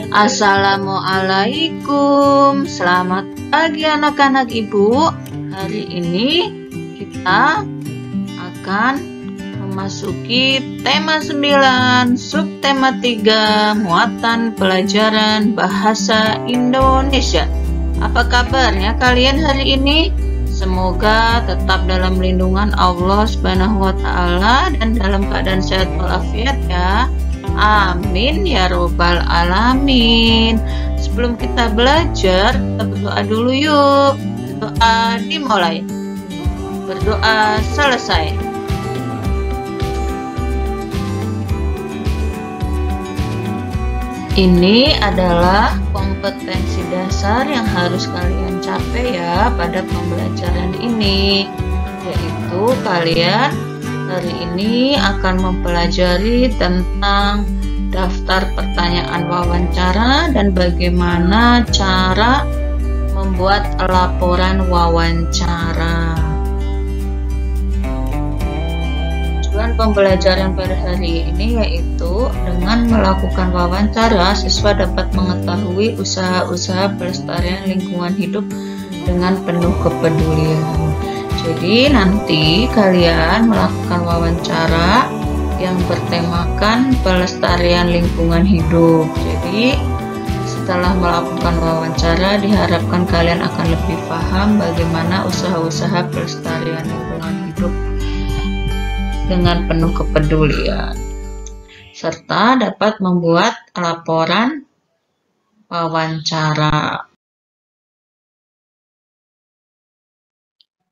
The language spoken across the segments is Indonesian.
Assalamualaikum, selamat pagi anak-anak ibu. Hari ini kita akan memasuki tema 9, subtema 3, muatan pelajaran bahasa Indonesia. Apa kabarnya kalian hari ini? Semoga tetap dalam lindungan Allah Subhanahu wa Ta'ala dan dalam keadaan sehat walafiat ya. Amin ya robbal alamin. Sebelum kita belajar, kita berdoa dulu yuk. Berdoa dimulai. Berdoa selesai. Ini adalah kompetensi dasar yang harus kalian capai ya pada pembelajaran ini, yaitu kalian hari ini akan mempelajari tentang daftar pertanyaan wawancara dan bagaimana cara membuat laporan wawancara. Tujuan pembelajaran pada hari ini yaitu dengan melakukan wawancara, siswa dapat mengetahui usaha-usaha pelestarian lingkungan hidup dengan penuh kepedulian. Jadi nanti kalian melakukan wawancara yang bertemakan pelestarian lingkungan hidup. Jadi setelah melakukan wawancara diharapkan kalian akan lebih paham bagaimana usaha-usaha pelestarian lingkungan hidup dengan penuh kepedulian, serta dapat membuat laporan wawancara.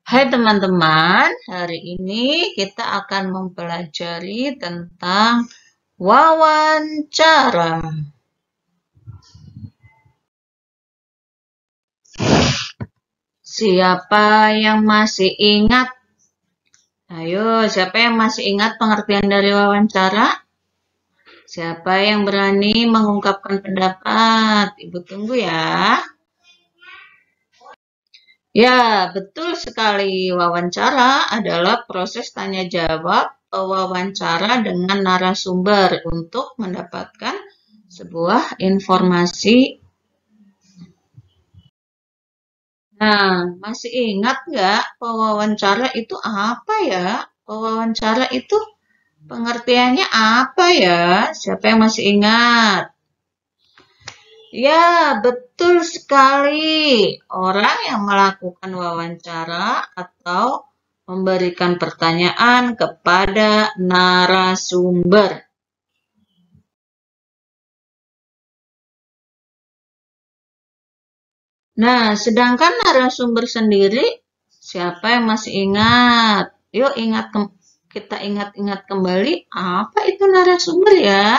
Hai teman-teman, hari ini kita akan mempelajari tentang wawancara. Siapa yang masih ingat? Ayo, siapa yang masih ingat pengertian dari wawancara? Siapa yang berani mengungkapkan pendapat? Ibu tunggu ya. Ya, betul sekali. Wawancara adalah proses tanya jawab wawancara dengan narasumber untuk mendapatkan sebuah informasi. Nah, masih ingat nggak wawancara itu apa ya? Wawancara itu pengertiannya apa ya? Siapa yang masih ingat? Ya, betul sekali. Orang yang melakukan wawancara atau memberikan pertanyaan kepada narasumber. Nah, sedangkan narasumber sendiri, siapa yang masih ingat? Yuk kita ingat-ingat kembali, apa itu narasumber ya?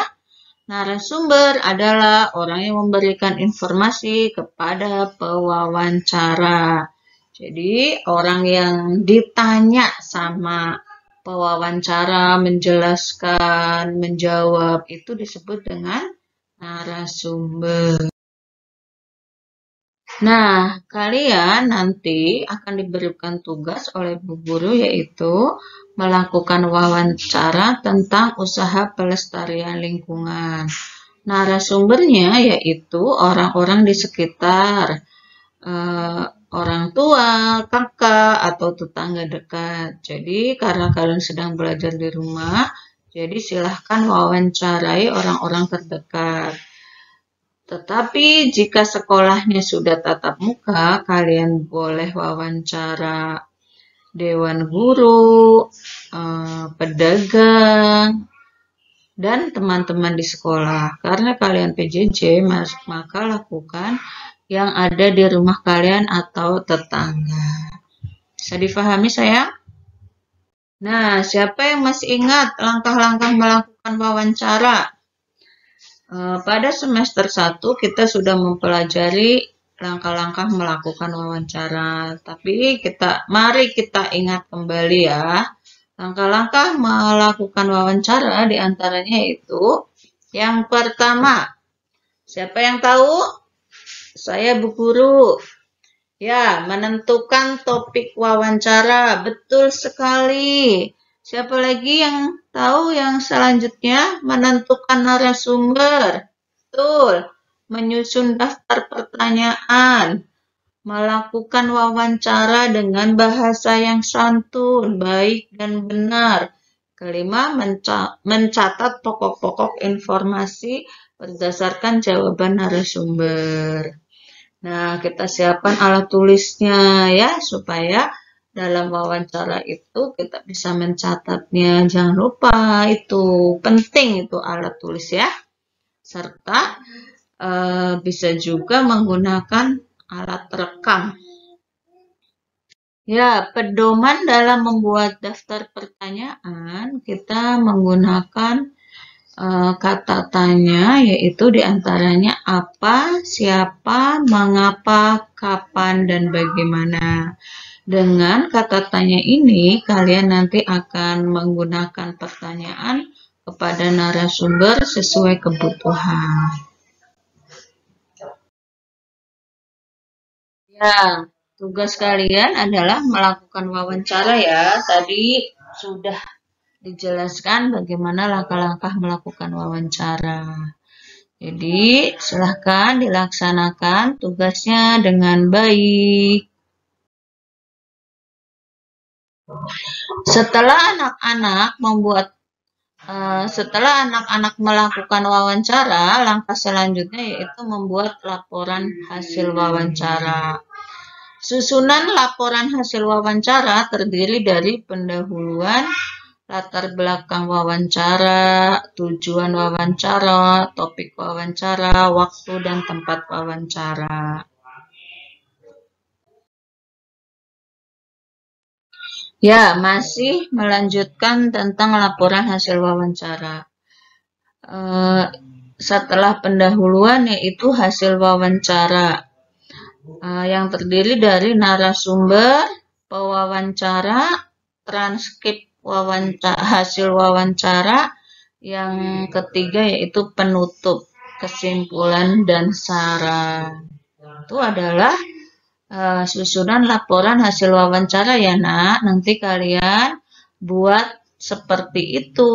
Narasumber adalah orang yang memberikan informasi kepada pewawancara. Jadi, orang yang ditanya sama pewawancara, menjelaskan, menjawab, itu disebut dengan narasumber. Nah, kalian nanti akan diberikan tugas oleh Bu Guru yaitu melakukan wawancara tentang usaha pelestarian lingkungan. Narasumbernya yaitu orang-orang di sekitar, orang tua, kakak, atau tetangga dekat. Jadi karena kalian sedang belajar di rumah, jadi silahkan wawancarai orang-orang terdekat. Tetapi jika sekolahnya sudah tatap muka, kalian boleh wawancara dewan guru, pedagang, dan teman-teman di sekolah. Karena kalian PJJ, maka lakukan yang ada di rumah kalian atau tetangga. Bisa difahami sayang? Nah, siapa yang masih ingat langkah-langkah melakukan wawancara? Pada semester 1 kita sudah mempelajari langkah-langkah melakukan wawancara. Tapi mari kita ingat kembali ya. Langkah-langkah melakukan wawancara diantaranya itu yang pertama. Siapa yang tahu? Saya Bu Guru. Ya, menentukan topik wawancara. Betul sekali. Siapa lagi yang tahu yang selanjutnya? Menentukan narasumber. Betul. menyusun daftar pertanyaan, melakukan wawancara dengan bahasa yang santun, baik dan benar. Kelima, mencatat pokok-pokok informasi berdasarkan jawaban narasumber. Nah, kita siapkan alat tulisnya ya, supaya dalam wawancara itu kita bisa mencatatnya. Jangan lupa, itu penting itu alat tulis ya. Serta bisa juga menggunakan alat rekam. Ya, pedoman dalam membuat daftar pertanyaan, kita menggunakan kata tanya, yaitu diantaranya apa, siapa, mengapa, kapan, dan bagaimana. Dengan kata tanya ini, kalian nanti akan menggunakan pertanyaan kepada narasumber sesuai kebutuhan. Ya, tugas kalian adalah melakukan wawancara ya. Tadi sudah dijelaskan bagaimana langkah-langkah melakukan wawancara. Jadi, silahkan dilaksanakan tugasnya dengan baik. Setelah anak-anak melakukan wawancara, langkah selanjutnya yaitu membuat laporan hasil wawancara. Susunan laporan hasil wawancara terdiri dari pendahuluan, latar belakang wawancara, tujuan wawancara, topik wawancara, waktu dan tempat wawancara. Ya, masih melanjutkan tentang laporan hasil wawancara. Setelah pendahuluan yaitu hasil wawancara. Yang terdiri dari narasumber, pewawancara, transkrip hasil wawancara, yang ketiga yaitu penutup, kesimpulan, dan saran. Itu adalah susunan laporan hasil wawancara ya nak. Nanti kalian buat seperti itu.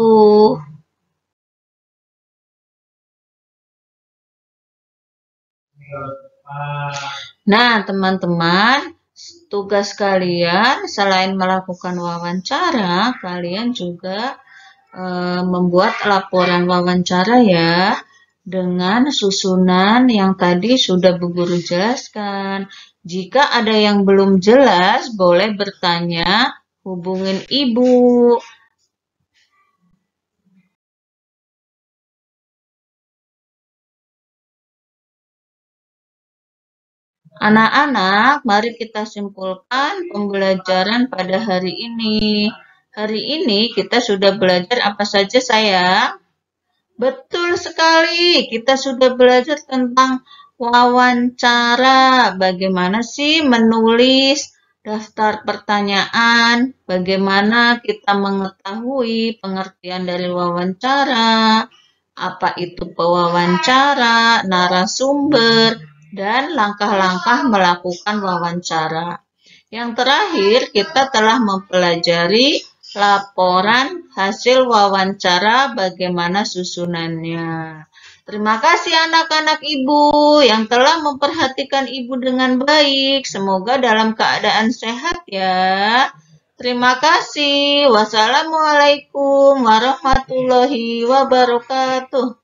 Nah, teman-teman, tugas kalian selain melakukan wawancara, kalian juga membuat laporan wawancara ya, dengan susunan yang tadi sudah Bu Guru jelaskan. Jika ada yang belum jelas, boleh bertanya, hubungin Ibu. Anak-anak, mari kita simpulkan pembelajaran pada hari ini. Hari ini kita sudah belajar apa saja, sayang? Betul sekali, kita sudah belajar tentang wawancara. Bagaimana sih menulis daftar pertanyaan? Bagaimana kita mengetahui pengertian dari wawancara? Apa itu pewawancara, narasumber, dan langkah-langkah melakukan wawancara. Yang terakhir, kita telah mempelajari laporan hasil wawancara bagaimana susunannya. Terima kasih anak-anak Ibu yang telah memperhatikan Ibu dengan baik. Semoga dalam keadaan sehat ya. Terima kasih. Wassalamualaikum warahmatullahi wabarakatuh.